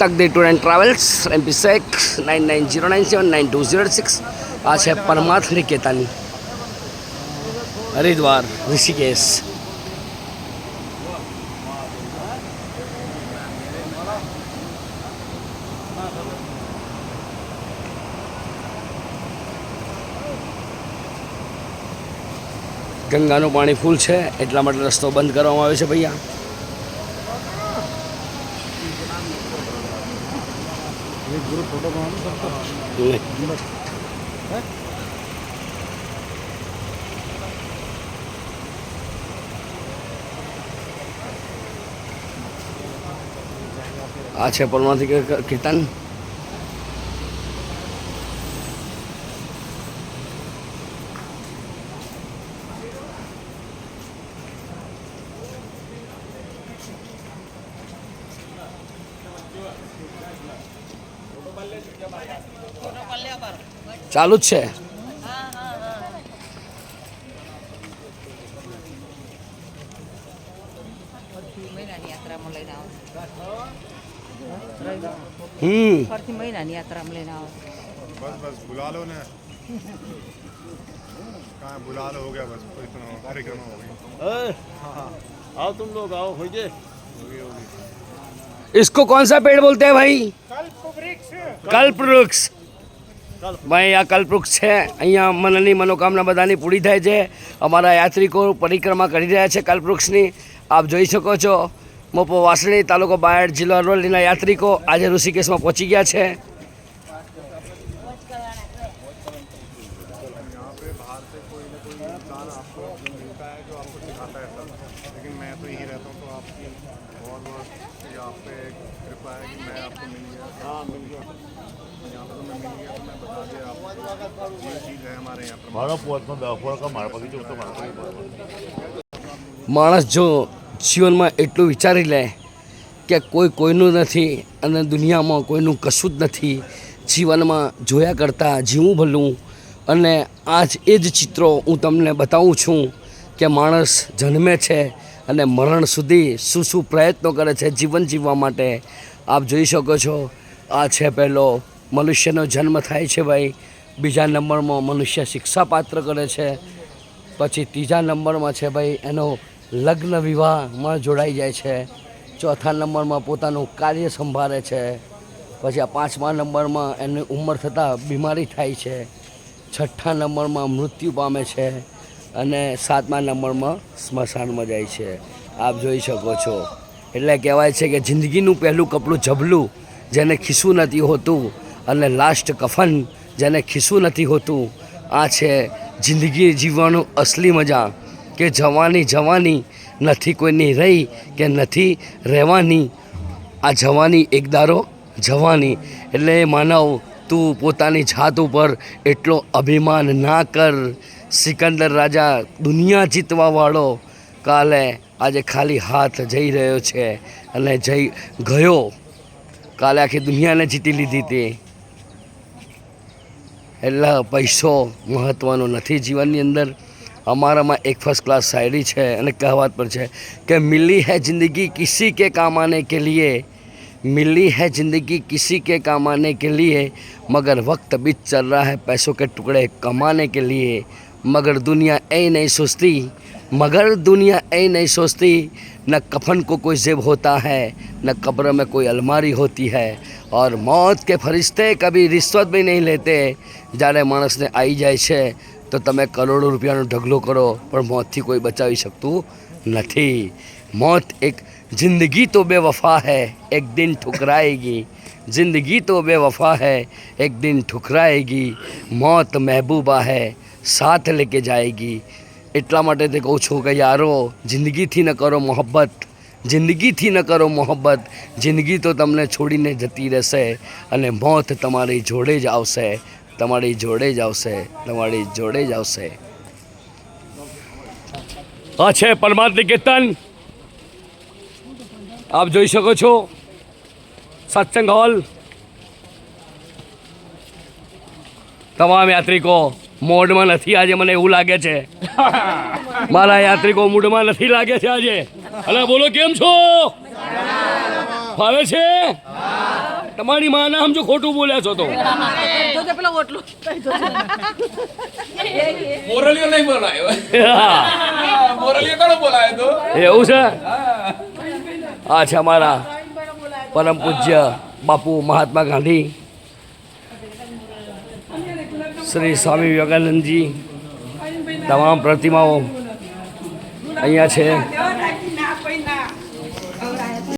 તકદીર tour and travels MP6 9909792006 આ છે પરમાર્થ નિકેતન હરિદ્વાર ઋષિકેશ. ગંગાનું પાણી ફૂલ છે એટલા માટે રસ્તો બંધ કરવામાં આવ્યો છે ભૈયા. આ છે પરમાર્થ કીર્તન. ચાલુ જ છે. મહિનાની યાત્રામાં લઈને આવો. बस बुला लो ना. कहाँ बुला लो, हो गया बस. इतना कार्यक्रम हो गई. आओ तुम लोग आओ. हो गए. इसको कौन सा पेड़ बोलते हैं भाई? कल्पवृक्ष. ભાઈ આ કલ્પવૃક્ષ છે. અહીંયા મનની મનોકામના બધાની પૂરી થાય છે. અમારા યાત્રિકો પરિક્રમા કરી રહ્યા છે કલ્પવૃક્ષની. આપ જોઈ શકો છો મોપો વાસણી તાલુકો બાયડ જિલ્લો અરવલ્લીના યાત્રિકો આજે ઋષિકેશમાં પહોંચી ગયા છે. यहाँ पे बाहर से कोई ना कोई इंसान आपको मिलता है जो आपको सिखाता है सब. लेकिन मैं तो यहीं रहता हूँ, तो आपकी बहुत बहुत आप पे कृपा है कि मैं आपको मिल गया. हाँ मिल गया. यहाँ पर तो मैं मिल गया, तो मैं बता दिया आपको. ये चीज़ है हमारे यहाँ पर. મારા પોતમાં દફોર કા મારા પતિ જો તો મારા માણસ જો જીવનમાં એટલું વિચારી લે કે કોઈ કોઈનું નથી અને દુનિયામાં કોઈનું કશું જ નથી, જીવનમાં જોયા કરતાં જીવું ભલું. અને આજ એ જ ચિત્રો હું તમને બતાવું છું કે માણસ જન્મે છે અને મરણ સુધી શું શું પ્રયત્નો કરે છે જીવન જીવવા માટે. આપ જોઈ શકો છો આ છે પહેલો મનુષ્યનો જન્મ થાય છે ભાઈ. બીજા નંબરમાં મનુષ્ય શિક્ષાપાત્ર કરે છે. પછી ત્રીજા નંબરમાં છે ભાઈ એનો લગ્ન વિવાહમાં જોડાઈ જાય છે. ચોથા નંબરમાં પોતાનું કાર્ય સંભાળે છે. પછી આ પાંચમા નંબરમાં એની ઉંમર થતાં બીમારી થાય છે. છઠ્ઠા નંબરમાં મૃત્યુ પામે છે અને સાતમા નંબરમાં સ્મશાનમાં જાય છે. આપ જોઈ શકો છો. એટલે કહેવાય છે કે જિંદગીનું પહેલું કપડું જબલું જેને ખીસું નથી હોતું અને લાસ્ટ કફન જેને ખીસું નથી હોતું. આ છે જિંદગી જીવવાનું અસલી મજા કે જવાની જવાની નથી કોઈની રહી કે નથી રહેવાની. આ જવાની એક દારો જવાની. એટલે માનવ તું પોતાની જાત ઉપર એટલો અભિમાન ના કર. સિકંદર રાજા દુનિયા જીતવાવાળો કાલે આજે ખાલી હાથ જઈ રહ્યો છે અને જઈ ગયો. કાલે આખી દુનિયાને જીતી લીધી હતી. એટલે પૈસો મહત્ત્વનો નથી જીવનની અંદર. અમારામાં એક ફર્સ્ટ ક્લાસ શાયરી છે અને કહેવત પર છે કે મિલી હૈ જિંદગી કિસી કે કામ આને કે લીએ, मिली है ज़िंदगी किसी के काम आने के लिए, मगर वक्त बीत चल रहा है पैसों के टुकड़े कमाने के लिए. मगर दुनिया ऐ नहीं सोचती, मगर दुनिया ऐ नहीं सोचती, न कफन को कोई जेब होता है, न कब्र में कोई अलमारी होती है, और मौत के फरिश्ते कभी रिश्वत भी नहीं लेते. જ્યારે માણસને આવી જાય છે તો તમે કરોડો રૂપિયાનો ઢગલો કરો પણ મોતથી કોઈ બચાવી શકતું નથી. मौत एक ज़िंदगी तो बेवफा है एक दिन ठुकराएगी, ज़िंदगी तो बेवफा है एक दिन ठुकराएगी, मौत महबूबा है साथ लेके जाएगी. એટલા માટે તે કહું છું કે યારો જિંદગીથી ન કરો મોહબ્બત, જિંદગીથી ન કરો મોહબ્બત. જિંદગી તો તમને છોડીને જતી રહેશે અને મોત તમારી જોડે જ આવશે, તમારી જોડે જ આવશે, તમારી જોડે જ આવશે. આ છે પરમાર્થ નિકેતન. આપ જોઈ શકો છો સત્સંગ હોલ. તમામ યાત્રિકો મોડમાં નથી આજે, મને એવું લાગે છે. મારા યાત્રિકો મૂડમાં નથી લાગે છે આજે. અને બોલો કેમ છો? ફાવે છે? તમારી માં નામ જો ખોટું બોલ્યા છો તો મોરલીઓ નહીં બોલાયો મોરલીઓ કોણ બોલાયો તો એવું છે આ છે અમારા પરમ પૂજ્ય બાપુ મહાત્મા ગાંધી શ્રી સ્વામી વિવેકાનંદજી તમામ પ્રતિમાઓ અહીંયા છે